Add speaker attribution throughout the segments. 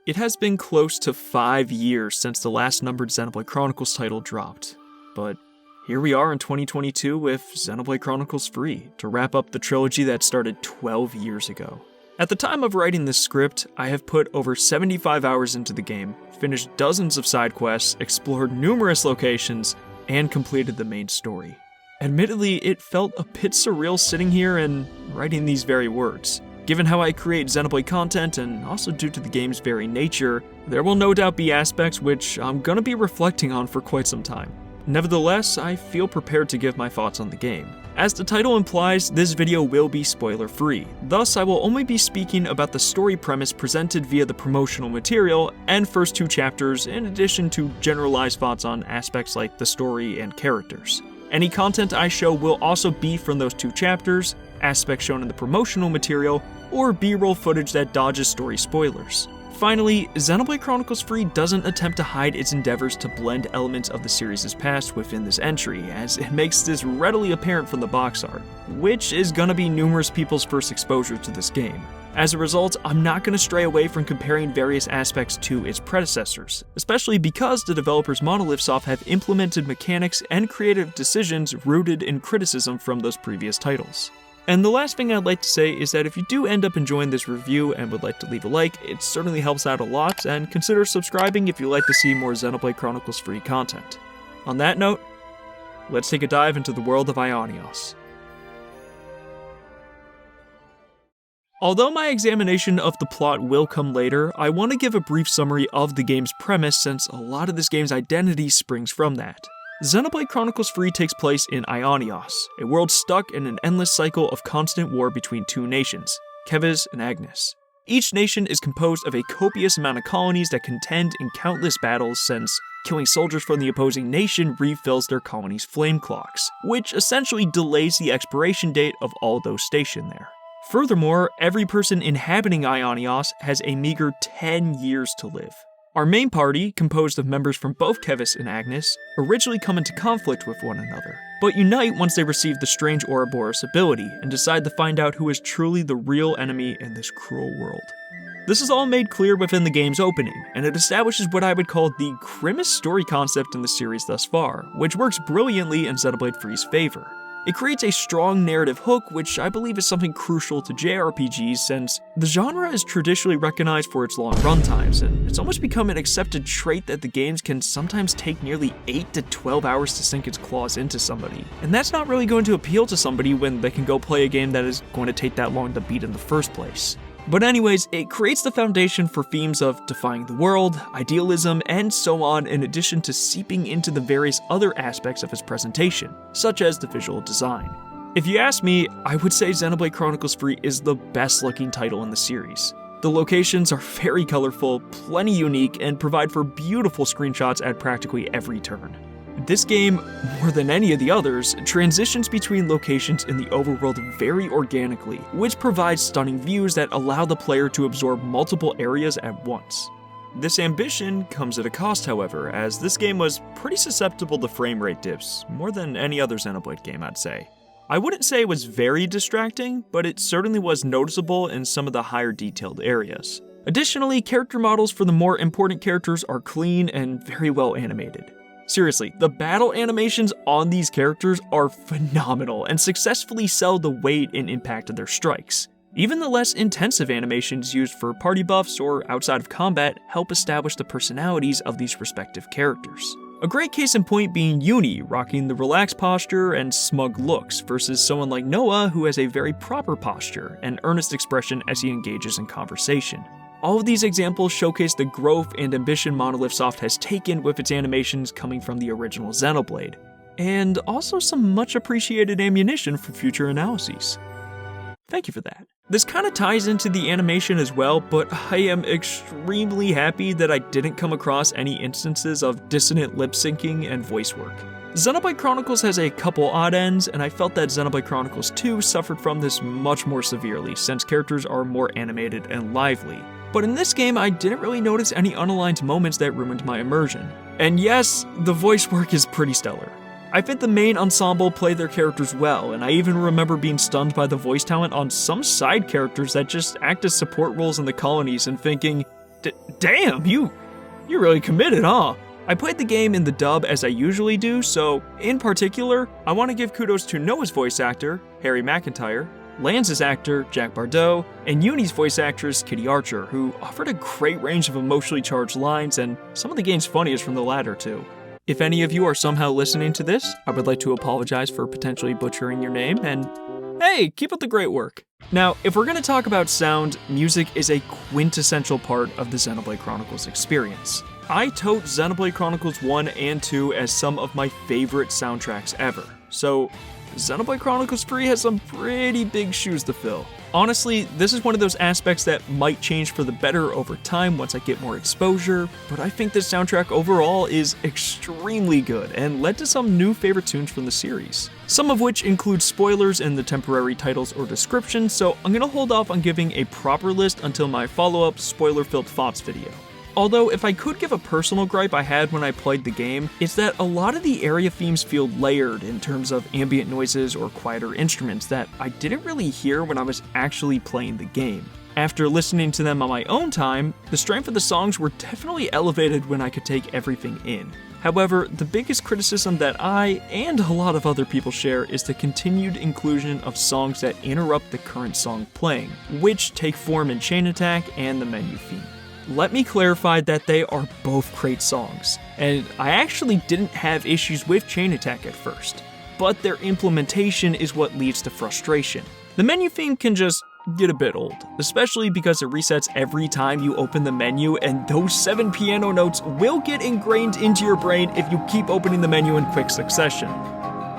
Speaker 1: It has been close to 5 years since the last numbered Xenoblade Chronicles title dropped, but here we are in 2022 with Xenoblade Chronicles Free to wrap up the trilogy that started 12 years ago. At the time of writing this script, I have put over 75 hours into the game, finished dozens of side quests, explored numerous locations, and completed the main story. Admittedly, it felt a bit surreal sitting here and writing these very words. Given how I create Xenoblade content, and also due to the game's very nature, there will no doubt be aspects which I'm gonna be reflecting on for quite some time. Nevertheless, I feel prepared to give my thoughts on the game. As the title implies, this video will be spoiler-free, thus I will only be speaking about the story premise presented via the promotional material and first 2 chapters, in addition to generalized thoughts on aspects like the story and characters. Any content I show will also be from those 2 chapters, aspects shown in the promotional material, or B-roll footage that dodges story spoilers. Finally, Xenoblade Chronicles Free doesn't attempt to hide its endeavors to blend elements of the series' past within this entry, as it makes this readily apparent from the box art, which is gonna be numerous people's first exposure to this game. As a result, I'm not gonna stray away from comparing various aspects to its predecessors, especially because the developers Monolith Soft have implemented mechanics and creative decisions rooted in criticism from those previous titles. And the last thing I'd like to say is that if you do end up enjoying this review and would like to leave a like, it certainly helps out a lot, and consider subscribing if you'd like to see more Xenoblade Chronicles Free content. On that note, let's take a dive into the world of Ionios. Although my examination of the plot will come later, I want to give a brief summary of the game's premise since a lot of this game's identity springs from that. Xenoblade Chronicles Free takes place in Ionios, a world stuck in an endless cycle of constant war between 2 nations, Keves and Agnes. Each nation is composed of a copious amount of colonies that contend in countless battles, since killing soldiers from the opposing nation refills their colony's flame clocks, which essentially delays the expiration date of all those stationed there. Furthermore, every person inhabiting Ionios has a meager 10 years to live. Our main party, composed of members from both Keves and Agnes, originally come into conflict with one another, but unite once they receive the strange Ouroboros ability and decide to find out who is truly the real enemy in this cruel world. This is all made clear within the game's opening, and it establishes what I would call the grimmest story concept in the series thus far, which works brilliantly in Xenoblade Free's favor. It creates a strong narrative hook, which I believe is something crucial to JRPGs since the genre is traditionally recognized for its long runtimes, and it's almost become an accepted trait that the games can sometimes take nearly 8 to 12 hours to sink its claws into somebody. And that's not really going to appeal to somebody when they can go play a game that is going to take that long to beat in the first place. But anyways, it creates the foundation for themes of defying the world, idealism, and so on, in addition to seeping into the various other aspects of its presentation, such as the visual design. If you ask me, I would say Xenoblade Chronicles Free is the best looking title in the series. The locations are very colorful, plenty unique, and provide for beautiful screenshots at practically every turn. This game, more than any of the others, transitions between locations in the overworld very organically, which provides stunning views that allow the player to absorb multiple areas at once. This ambition comes at a cost, however, as this game was pretty susceptible to frame rate dips, more than any other Xenoblade game, I'd say. I wouldn't say it was very distracting, but it certainly was noticeable in some of the higher detailed areas. Additionally, character models for the more important characters are clean and very well animated. Seriously, the battle animations on these characters are phenomenal and successfully sell the weight and impact of their strikes. Even the less intensive animations used for party buffs or outside of combat help establish the personalities of these respective characters. A great case in point being Uni, rocking the relaxed posture and smug looks, versus someone like Noah, who has a very proper posture and earnest expression as he engages in conversation. All of these examples showcase the growth and ambition Monolith Soft has taken with its animations coming from the original Xenoblade, and also some much appreciated ammunition for future analyses. Thank you for that. This kind of ties into the animation as well, but I am extremely happy that I didn't come across any instances of dissonant lip syncing and voice work. Xenoblade Chronicles has a couple odd ends, and I felt that Xenoblade Chronicles 2 suffered from this much more severely, since characters are more animated and lively. But in this game, I didn't really notice any unaligned moments that ruined my immersion. And yes, the voice work is pretty stellar. I think the main ensemble play their characters well, and I even remember being stunned by the voice talent on some side characters that just act as support roles in the colonies and thinking, Damn, you really committed, huh? I played the game in the dub as I usually do, so in particular, I want to give kudos to Noah's voice actor, Harry McIntyre, Lance's actor, Jack Bardot, and Uni's voice actress, Kitty Archer, who offered a great range of emotionally charged lines, and some of the game's funniest from the latter too. If any of you are somehow listening to this, I would like to apologize for potentially butchering your name, and hey, keep up the great work. Now, if we're going to talk about sound, music is a quintessential part of the Xenoblade Chronicles experience. I tote Xenoblade Chronicles 1 and 2 as some of my favorite soundtracks ever, so Xenoblade Chronicles 3 has some pretty big shoes to fill. Honestly, this is one of those aspects that might change for the better over time once I get more exposure, but I think this soundtrack overall is extremely good and led to some new favorite tunes from the series. Some of which include spoilers in the temporary titles or descriptions, so I'm gonna hold off on giving a proper list until my follow-up spoiler-filled thoughts video. Although, if I could give a personal gripe I had when I played the game, it's that a lot of the area themes feel layered in terms of ambient noises or quieter instruments that I didn't really hear when I was actually playing the game. After listening to them on my own time, the strength of the songs were definitely elevated when I could take everything in. However, the biggest criticism that I, and a lot of other people share, is the continued inclusion of songs that interrupt the current song playing, which take form in Chain Attack and the menu theme. Let me clarify that they are both great songs, and I actually didn't have issues with Chain Attack at first, but their implementation is what leads to frustration. The menu theme can just get a bit old, especially because it resets every time you open the menu, and those 7 piano notes will get ingrained into your brain if you keep opening the menu in quick succession.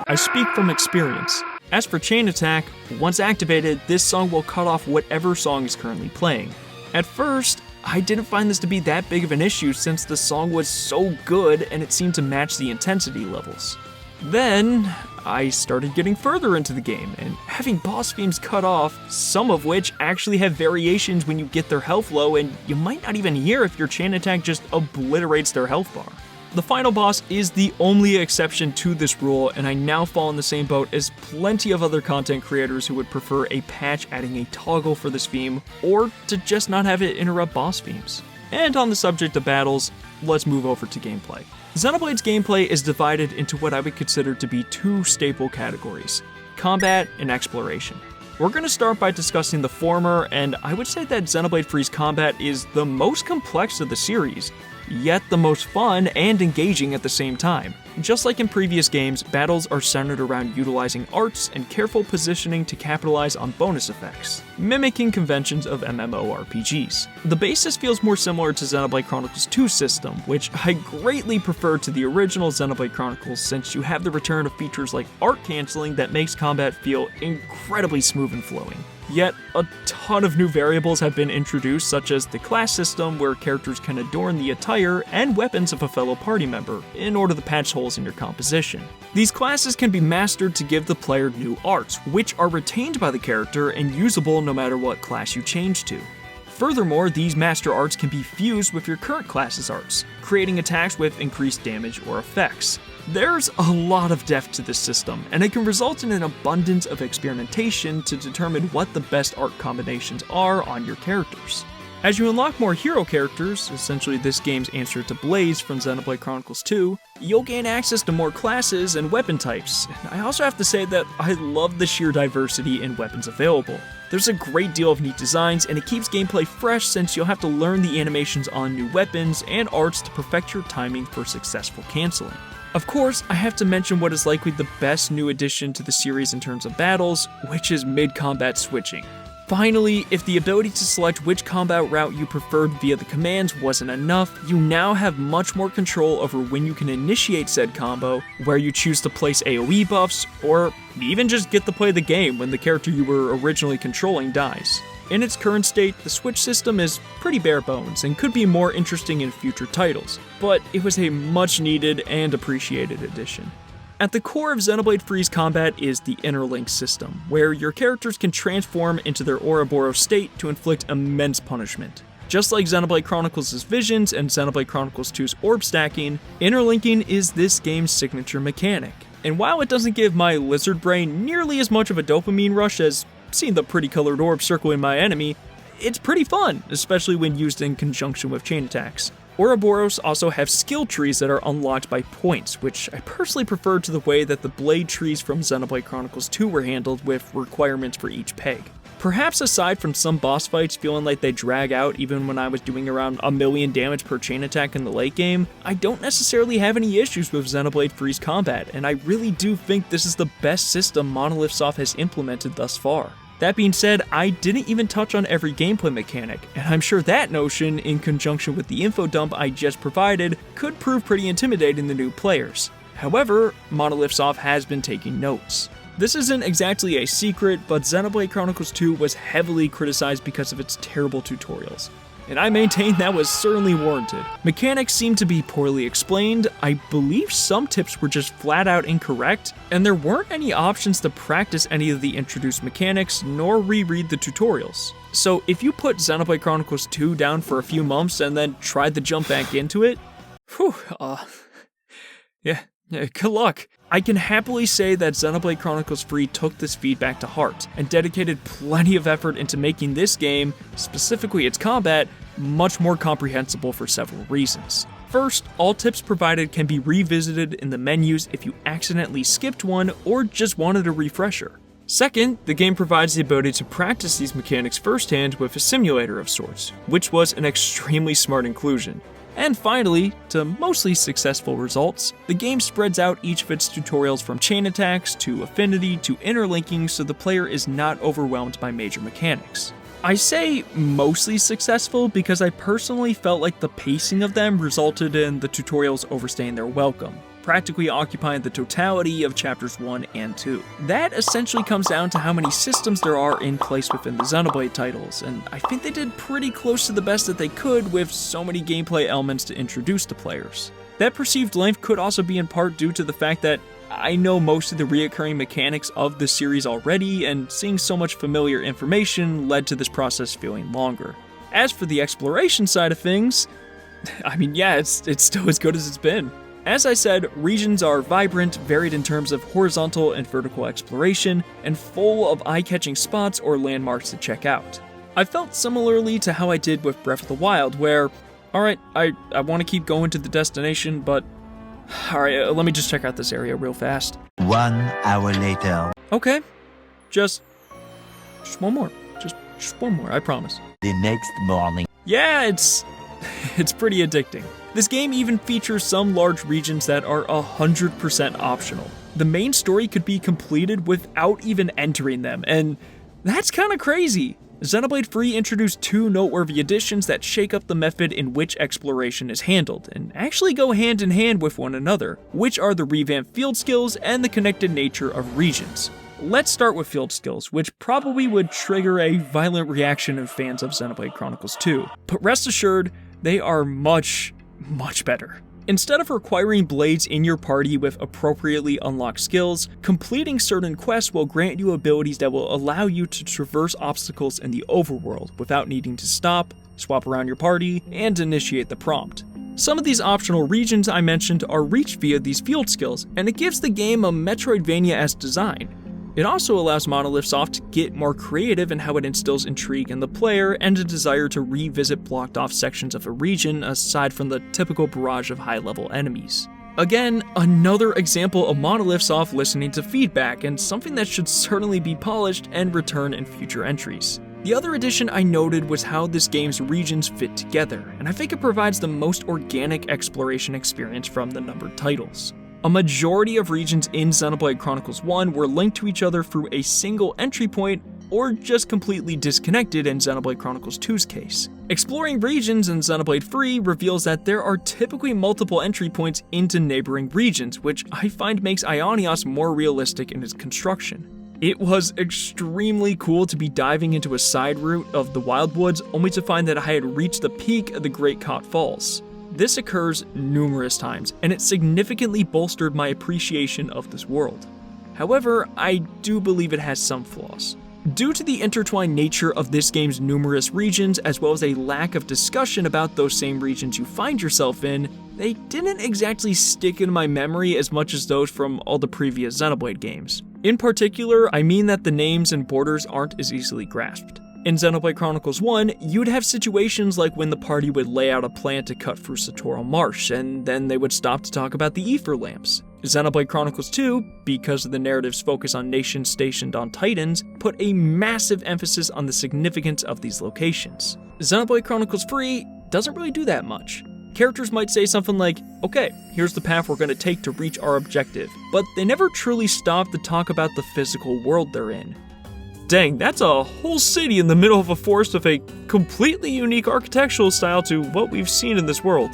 Speaker 1: I speak from experience. As for Chain Attack, once activated, this song will cut off whatever song is currently playing. At first, I didn't find this to be that big of an issue since the song was so good and it seemed to match the intensity levels. Then, I started getting further into the game and having boss themes cut off, some of which actually have variations when you get their health low, and you might not even hear if your Chain Attack just obliterates their health bar. The final boss is the only exception to this rule, and I now fall in the same boat as plenty of other content creators who would prefer a patch adding a toggle for this theme, or to just not have it interrupt boss themes. And on the subject of battles, let's move over to gameplay. Xenoblade's gameplay is divided into what I would consider to be two staple categories: combat and exploration. We're going to start by discussing the former, and I would say that Xenoblade 3's combat is the most complex of the series, yet the most fun and engaging at the same time. Just like in previous games, battles are centered around utilizing arts and careful positioning to capitalize on bonus effects, mimicking conventions of MMORPGs. The basis feels more similar to Xenoblade Chronicles 2's system, which I greatly prefer to the original Xenoblade Chronicles since you have the return of features like art canceling that makes combat feel incredibly smooth and flowing. Yet, a ton of new variables have been introduced, such as the class system where characters can adorn the attire and weapons of a fellow party member in order to patch holes in your composition. These classes can be mastered to give the player new arts, which are retained by the character and usable no matter what class you change to. Furthermore, these master arts can be fused with your current class's arts, creating attacks with increased damage or effects. There's a lot of depth to this system, and it can result in an abundance of experimentation to determine what the best art combinations are on your characters. As you unlock more hero characters, essentially this game's answer to Blaze from Xenoblade Chronicles 2, you'll gain access to more classes and weapon types. I also have to say that I love the sheer diversity in weapons available. There's a great deal of neat designs, and it keeps gameplay fresh since you'll have to learn the animations on new weapons and arts to perfect your timing for successful canceling. Of course, I have to mention what is likely the best new addition to the series in terms of battles, which is mid-combat switching. Finally, if the ability to select which combat route you preferred via the commands wasn't enough, you now have much more control over when you can initiate said combo, where you choose to place AoE buffs, or even just get to play the game when the character you were originally controlling dies. In its current state, the Switch system is pretty bare bones and could be more interesting in future titles, but it was a much needed and appreciated addition. At the core of Xenoblade 3's combat is the Interlink system, where your characters can transform into their Ouroboros state to inflict immense punishment. Just like Xenoblade Chronicles' visions and Xenoblade Chronicles 2's orb stacking, interlinking is this game's signature mechanic. And while it doesn't give my lizard brain nearly as much of a dopamine rush as seeing the pretty colored orb circling my enemy, it's pretty fun, especially when used in conjunction with chain attacks. Ouroboros also have skill trees that are unlocked by points, which I personally prefer to the way that the blade trees from Xenoblade Chronicles 2 were handled with requirements for each peg. Perhaps aside from some boss fights feeling like they drag out even when I was doing around 1,000,000 damage per chain attack in the late game, I don't necessarily have any issues with Xenoblade Free's combat, and I really do think this is the best system Monolith Soft has implemented thus far. That being said, I didn't even touch on every gameplay mechanic, and I'm sure that notion, in conjunction with the info dump I just provided, could prove pretty intimidating to new players. However, Monolith Soft has been taking notes. This isn't exactly a secret, but Xenoblade Chronicles 2 was heavily criticized because of its terrible tutorials, and I maintain that was certainly warranted. Mechanics seem to be poorly explained, I believe some tips were just flat out incorrect, and there weren't any options to practice any of the introduced mechanics, nor reread the tutorials. So if you put Xenoblade Chronicles 2 down for a few months and then tried to jump back into it, yeah, good luck. I can happily say that Xenoblade Chronicles Free took this feedback to heart, and dedicated plenty of effort into making this game, specifically its combat, much more comprehensible for several reasons. First, all tips provided can be revisited in the menus if you accidentally skipped one or just wanted a refresher. Second, the game provides the ability to practice these mechanics firsthand with a simulator of sorts, which was an extremely smart inclusion. And finally, to mostly successful results, the game spreads out each of its tutorials from chain attacks to affinity to interlinking so the player is not overwhelmed by major mechanics. I say mostly successful because I personally felt like the pacing of them resulted in the tutorials overstaying their welcome, practically occupying the totality of chapters 1 and 2. That essentially comes down to how many systems there are in place within the Xenoblade titles, and I think they did pretty close to the best that they could with so many gameplay elements to introduce to players. That perceived length could also be in part due to the fact that I know most of the reoccurring mechanics of the series already, and seeing so much familiar information led to this process feeling longer. As for the exploration side of things, it's still as good as it's been. As I said, regions are vibrant, varied in terms of horizontal and vertical exploration, and full of eye-catching spots or landmarks to check out. I felt similarly to how I did with Breath of the Wild, where, alright, I want to keep going to the destination, but alright, let me just check out this area real fast.
Speaker 2: 1 hour later.
Speaker 1: Okay, just one more. Just one more, I promise.
Speaker 2: The next morning.
Speaker 1: Yeah, it's pretty addicting. This game even features some large regions that are 100% optional. The main story could be completed without even entering them, and that's kinda crazy. Xenoblade Free introduced 2 noteworthy additions that shake up the method in which exploration is handled, and actually go hand in hand with one another, which are the revamped field skills and the connected nature of regions. Let's start with field skills, which probably would trigger a violent reaction in fans of Xenoblade Chronicles 2, but rest assured, they are much better. Instead of requiring blades in your party with appropriately unlocked skills, completing certain quests will grant you abilities that will allow you to traverse obstacles in the overworld without needing to stop, swap around your party, and initiate the prompt. Some of these optional regions I mentioned are reached via these field skills, and it gives the game a Metroidvania-esque design. It also allows Monolith Soft to get more creative in how it instills intrigue in the player and a desire to revisit blocked off sections of a region aside from the typical barrage of high-level enemies. Again, another example of Monolith Soft listening to feedback, and something that should certainly be polished and return in future entries. The other addition I noted was how this game's regions fit together, and I think it provides the most organic exploration experience from the numbered titles. A majority of regions in Xenoblade Chronicles 1 were linked to each other through a single entry point, or just completely disconnected in Xenoblade Chronicles 2's case. Exploring regions in Xenoblade Free reveals that there are typically multiple entry points into neighboring regions, which I find makes Aionios more realistic in its construction. It was extremely cool to be diving into a side route of the Wildwoods, only to find that I had reached the peak of the Great Cot Falls. This occurs numerous times, and it significantly bolstered my appreciation of this world. However, I do believe it has some flaws. Due to the intertwined nature of this game's numerous regions, as well as a lack of discussion about those same regions you find yourself in, they didn't exactly stick in my memory as much as those from all the previous Xenoblade games. In particular, I mean that the names and borders aren't as easily grasped. In Xenoblade Chronicles 1, you'd have situations like when the party would lay out a plan to cut through Satoral Marsh, and then they would stop to talk about the Aether Lamps. Xenoblade Chronicles 2, because of the narrative's focus on nations stationed on Titans, put a massive emphasis on the significance of these locations. Xenoblade Chronicles 3 doesn't really do that much. Characters might say something like, okay, here's the path we're going to take to reach our objective, but they never truly stop to talk about the physical world they're in. Dang, that's a whole city in the middle of a forest with a completely unique architectural style to what we've seen in this world.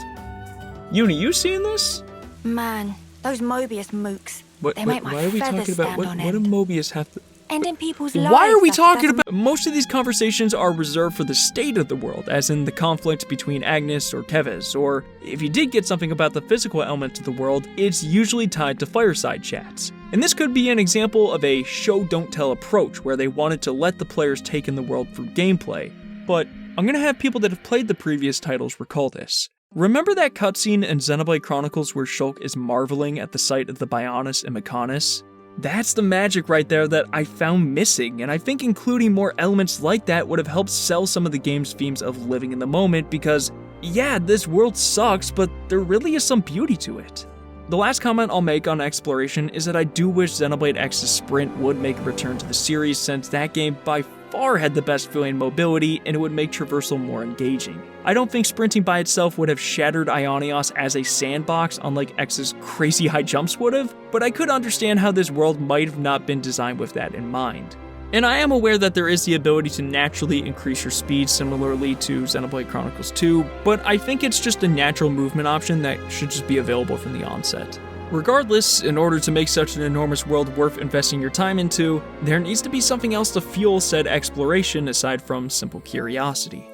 Speaker 1: Uni, you seen this?
Speaker 3: Man, those Mobius mooks.
Speaker 1: What,
Speaker 3: they make my
Speaker 1: why are we
Speaker 3: feathers
Speaker 1: talking about
Speaker 3: stand on
Speaker 1: what do
Speaker 3: end.
Speaker 1: Mobius have to...
Speaker 3: Ending people's lives.
Speaker 1: Why are we
Speaker 3: after
Speaker 1: talking
Speaker 3: doesn't-
Speaker 1: about... Most of these conversations are reserved for the state of the world, as in the conflict between Agnes or Kevez, or if you did get something about the physical elements of the world, it's usually tied to fireside chats. And this could be an example of a show-don't-tell approach, where they wanted to let the players take in the world through gameplay. But I'm gonna have people that have played the previous titles recall this. Remember that cutscene in Xenoblade Chronicles where Shulk is marveling at the sight of the Bionis and Mechonis? That's the magic right there that I found missing, and I think including more elements like that would have helped sell some of the game's themes of living in the moment because, yeah, this world sucks, but there really is some beauty to it. The last comment I'll make on exploration is that I do wish Xenoblade X's Sprint would make a return to the series since that game by far had the best feeling mobility and it would make traversal more engaging. I don't think sprinting by itself would have shattered Ionios as a sandbox unlike X's crazy high jumps would have, but I could understand how this world might have not been designed with that in mind. And I am aware that there is the ability to naturally increase your speed similarly to Xenoblade Chronicles 2, but I think it's just a natural movement option that should just be available from the onset. Regardless, in order to make such an enormous world worth investing your time into, there needs to be something else to fuel said exploration aside from simple curiosity.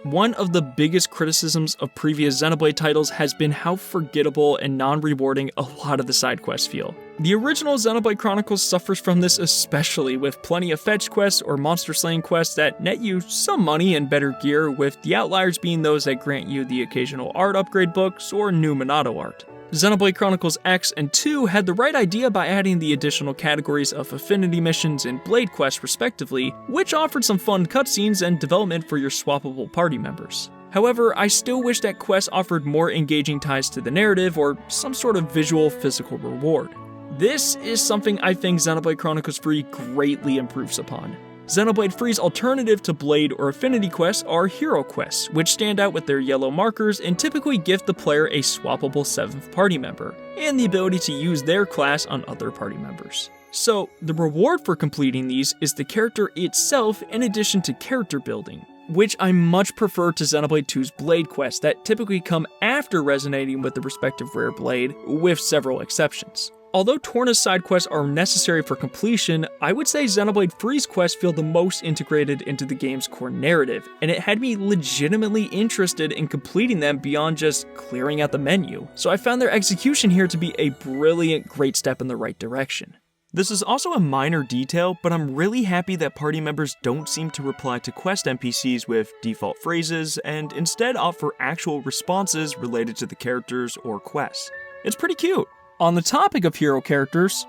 Speaker 1: One of the biggest criticisms of previous Xenoblade titles has been how forgettable and non-rewarding a lot of the side quests feel. The original Xenoblade Chronicles suffers from this especially, with plenty of fetch quests or monster slaying quests that net you some money and better gear, with the outliers being those that grant you the occasional art upgrade books or new Minato art. Xenoblade Chronicles X and 2 had the right idea by adding the additional categories of Affinity missions and Blade quests respectively, which offered some fun cutscenes and development for your swappable party members. However, I still wish that quests offered more engaging ties to the narrative or some sort of visual physical reward. This is something I think Xenoblade Chronicles 3 greatly improves upon. Xenoblade 3's alternative to Blade or Affinity quests are Hero quests, which stand out with their yellow markers and typically gift the player a swappable 7th party member, and the ability to use their class on other party members. So, the reward for completing these is the character itself in addition to character building, which I much prefer to Xenoblade 2's Blade quests that typically come after resonating with the respective rare blade, with several exceptions. Although Torna's side quests are necessary for completion, I would say Xenoblade 3's quests feel the most integrated into the game's core narrative, and it had me legitimately interested in completing them beyond just clearing out the menu, so I found their execution here to be a brilliant, great step in the right direction. This is also a minor detail, but I'm really happy that party members don't seem to reply to quest NPCs with default phrases, and instead offer actual responses related to the characters or quests. It's pretty cute. On the topic of hero characters,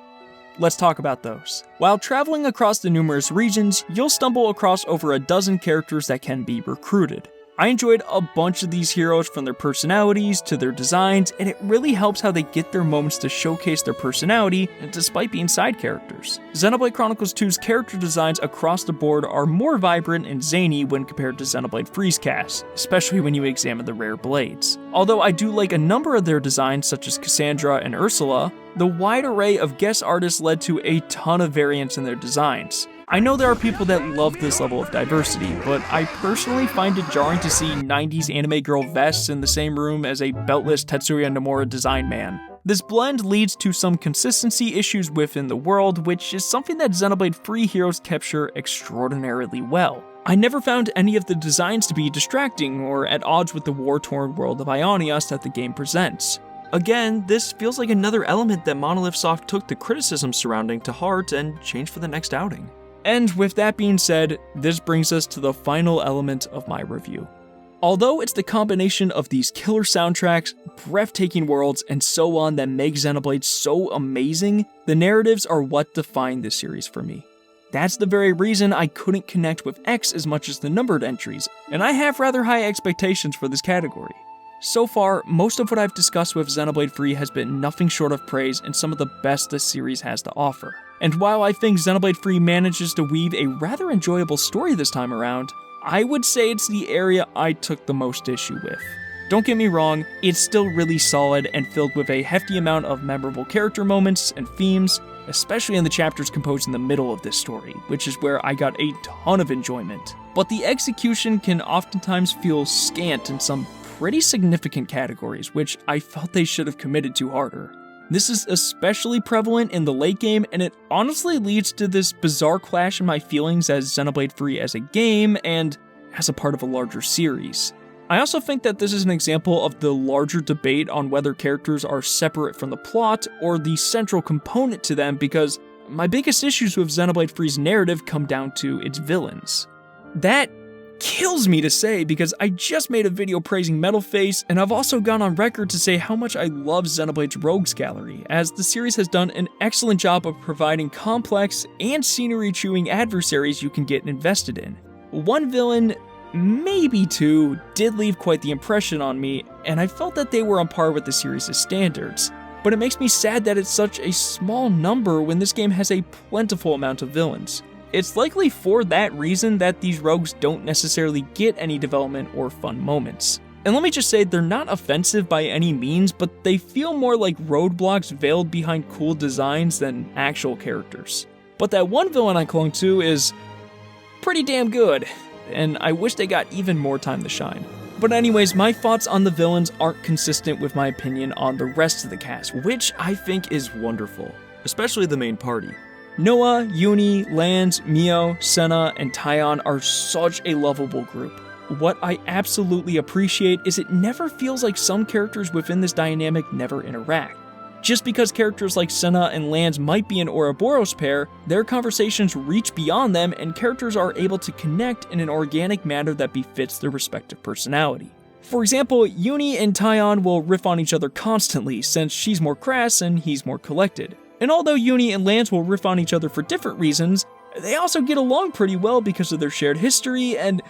Speaker 1: let's talk about those. While traveling across the numerous regions, you'll stumble across over a dozen characters that can be recruited. I enjoyed a bunch of these heroes from their personalities to their designs, and it really helps how they get their moments to showcase their personality despite being side characters. Xenoblade Chronicles 2's character designs across the board are more vibrant and zany when compared to Xenoblade 3's cast, especially when you examine the rare blades. Although I do like a number of their designs such as Cassandra and Ursula, the wide array of guest artists led to a ton of variance in their designs. I know there are people that love this level of diversity, but I personally find it jarring to see 90s anime girl vests in the same room as a beltless Tetsuya Nomura design man. This blend leads to some consistency issues within the world, which is something that Xenoblade 3 heroes capture extraordinarily well. I never found any of the designs to be distracting or at odds with the war-torn world of Ionios that the game presents. Again, this feels like another element that Monolith Soft took the criticism surrounding to heart and changed for the next outing. And with that being said, this brings us to the final element of my review. Although it's the combination of these killer soundtracks, breathtaking worlds, and so on that make Xenoblade so amazing, the narratives are what define this series for me. That's the very reason I couldn't connect with X as much as the numbered entries, and I have rather high expectations for this category. So far, most of what I've discussed with Xenoblade Free has been nothing short of praise and some of the best this series has to offer. And while I think Xenoblade Free manages to weave a rather enjoyable story this time around, I would say it's the area I took the most issue with. Don't get me wrong, it's still really solid and filled with a hefty amount of memorable character moments and themes, especially in the chapters composed in the middle of this story, which is where I got a ton of enjoyment. But the execution can oftentimes feel scant in some pretty significant categories, which I felt they should have committed to harder. This is especially prevalent in the late game, and it honestly leads to this bizarre clash in my feelings as Xenoblade Free as a game and as a part of a larger series. I also think that this is an example of the larger debate on whether characters are separate from the plot or the central component to them, because my biggest issues with Xenoblade Free's narrative come down to its villains. That kills me to say because I just made a video praising Metal Face, and I've also gone on record to say how much I love Xenoblade's Rogues Gallery, as the series has done an excellent job of providing complex and scenery-chewing adversaries you can get invested in. One villain, maybe two, did leave quite the impression on me, and I felt that they were on par with the series' standards. But it makes me sad that it's such a small number when this game has a plentiful amount of villains. It's likely for that reason that these rogues don't necessarily get any development or fun moments. And let me just say, they're not offensive by any means, but they feel more like roadblocks veiled behind cool designs than actual characters. But that one villain I clung to is pretty damn good, and I wish they got even more time to shine. But anyways, my thoughts on the villains aren't consistent with my opinion on the rest of the cast, which I think is wonderful, especially the main party. Noah, Uni, Lanz, Mio, Senna, and Taion are such a lovable group. What I absolutely appreciate is it never feels like some characters within this dynamic never interact. Just because characters like Senna and Lanz might be an Ouroboros pair, their conversations reach beyond them and characters are able to connect in an organic manner that befits their respective personality. For example, Uni and Taion will riff on each other constantly since she's more crass and he's more collected. And although Uni and Lanz will riff on each other for different reasons, they also get along pretty well because of their shared history, and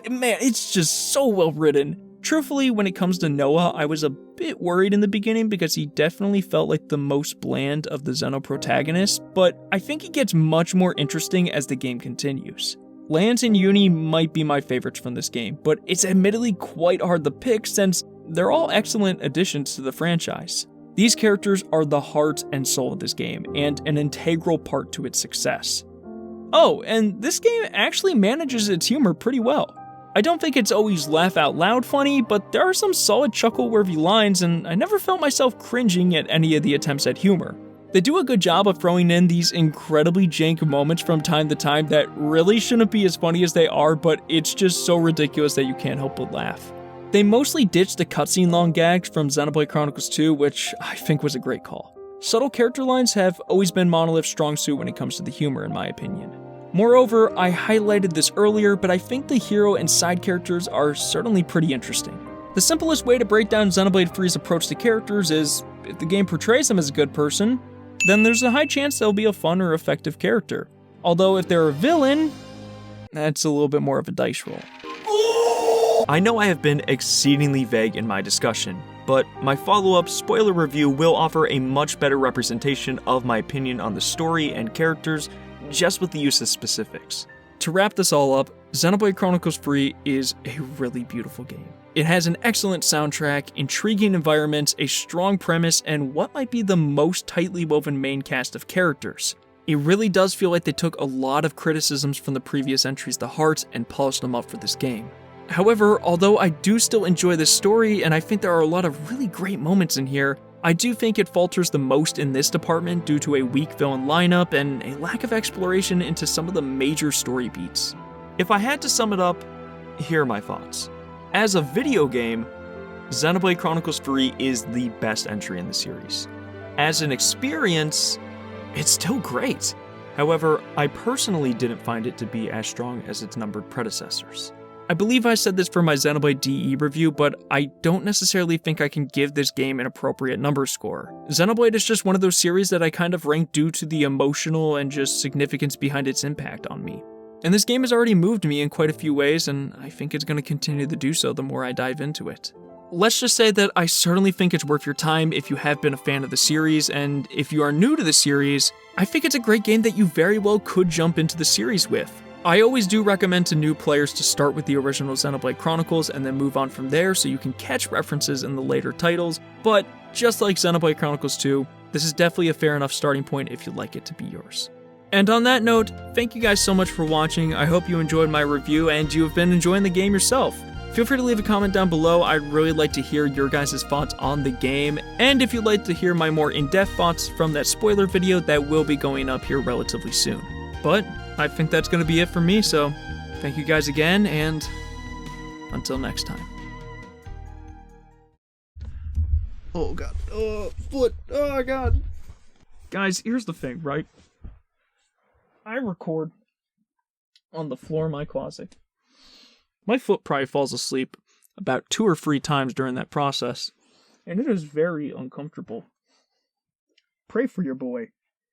Speaker 1: man, it's just so well written. Truthfully, when it comes to Noah, I was a bit worried in the beginning because he definitely felt like the most bland of the Xeno protagonists, but I think he gets much more interesting as the game continues. Lanz and Uni might be my favorites from this game, but it's admittedly quite hard to pick since they're all excellent additions to the franchise. These characters are the heart and soul of this game, and an integral part to its success. Oh, and this game actually manages its humor pretty well. I don't think it's always laugh-out-loud funny, but there are some solid chuckle-worthy lines, and I never felt myself cringing at any of the attempts at humor. They do a good job of throwing in these incredibly jank moments from time to time that really shouldn't be as funny as they are, but it's just so ridiculous that you can't help but laugh. They mostly ditched the cutscene long gags from Xenoblade Chronicles 2, which I think was a great call. Subtle character lines have always been Monolith's strong suit when it comes to the humor, in my opinion. Moreover, I highlighted this earlier, but I think the hero and side characters are certainly pretty interesting. The simplest way to break down Xenoblade Free's approach to characters is, if the game portrays them as a good person, then there's a high chance they'll be a fun or effective character. Although if they're a villain, that's a little bit more of a dice roll. I know I have been exceedingly vague in my discussion, but my follow-up spoiler review will offer a much better representation of my opinion on the story and characters, just with the use of specifics. To wrap this all up, Xenoblade Chronicles Free is a really beautiful game. It has an excellent soundtrack, intriguing environments, a strong premise, and what might be the most tightly woven main cast of characters. It really does feel like they took a lot of criticisms from the previous entries to heart and polished them up for this game. However, although I do still enjoy this story, and I think there are a lot of really great moments in here, I do think it falters the most in this department due to a weak villain lineup and a lack of exploration into some of the major story beats. If I had to sum it up, here are my thoughts. As a video game, Xenoblade Chronicles 3 is the best entry in the series. As an experience, it's still great. However, I personally didn't find it to be as strong as its numbered predecessors. I believe I said this for my Xenoblade DE review, but I don't necessarily think I can give this game an appropriate number score. Xenoblade is just one of those series that I kind of rank due to the emotional and just significance behind its impact on me. And this game has already moved me in quite a few ways, and I think it's going to continue to do so the more I dive into it. Let's just say that I certainly think it's worth your time if you have been a fan of the series, and if you are new to the series, I think it's a great game that you very well could jump into the series with. I always do recommend to new players to start with the original Xenoblade Chronicles and then move on from there so you can catch references in the later titles, but just like Xenoblade Chronicles 2, this is definitely a fair enough starting point if you'd like it to be yours. And on that note, thank you guys so much for watching. I hope you enjoyed my review and you have been enjoying the game yourself. Feel free to leave a comment down below. I'd really like to hear your guys' thoughts on the game, and if you'd like to hear my more in-depth thoughts from that spoiler video, that will be going up here relatively soon. But I think that's going to be it for me, so thank you guys again, and until next time. Oh god, oh, foot, oh god. Guys, here's the thing, right? I record on the floor of my closet. My foot probably falls asleep about 2 or 3 times during that process, and it is very uncomfortable. Pray for your boy.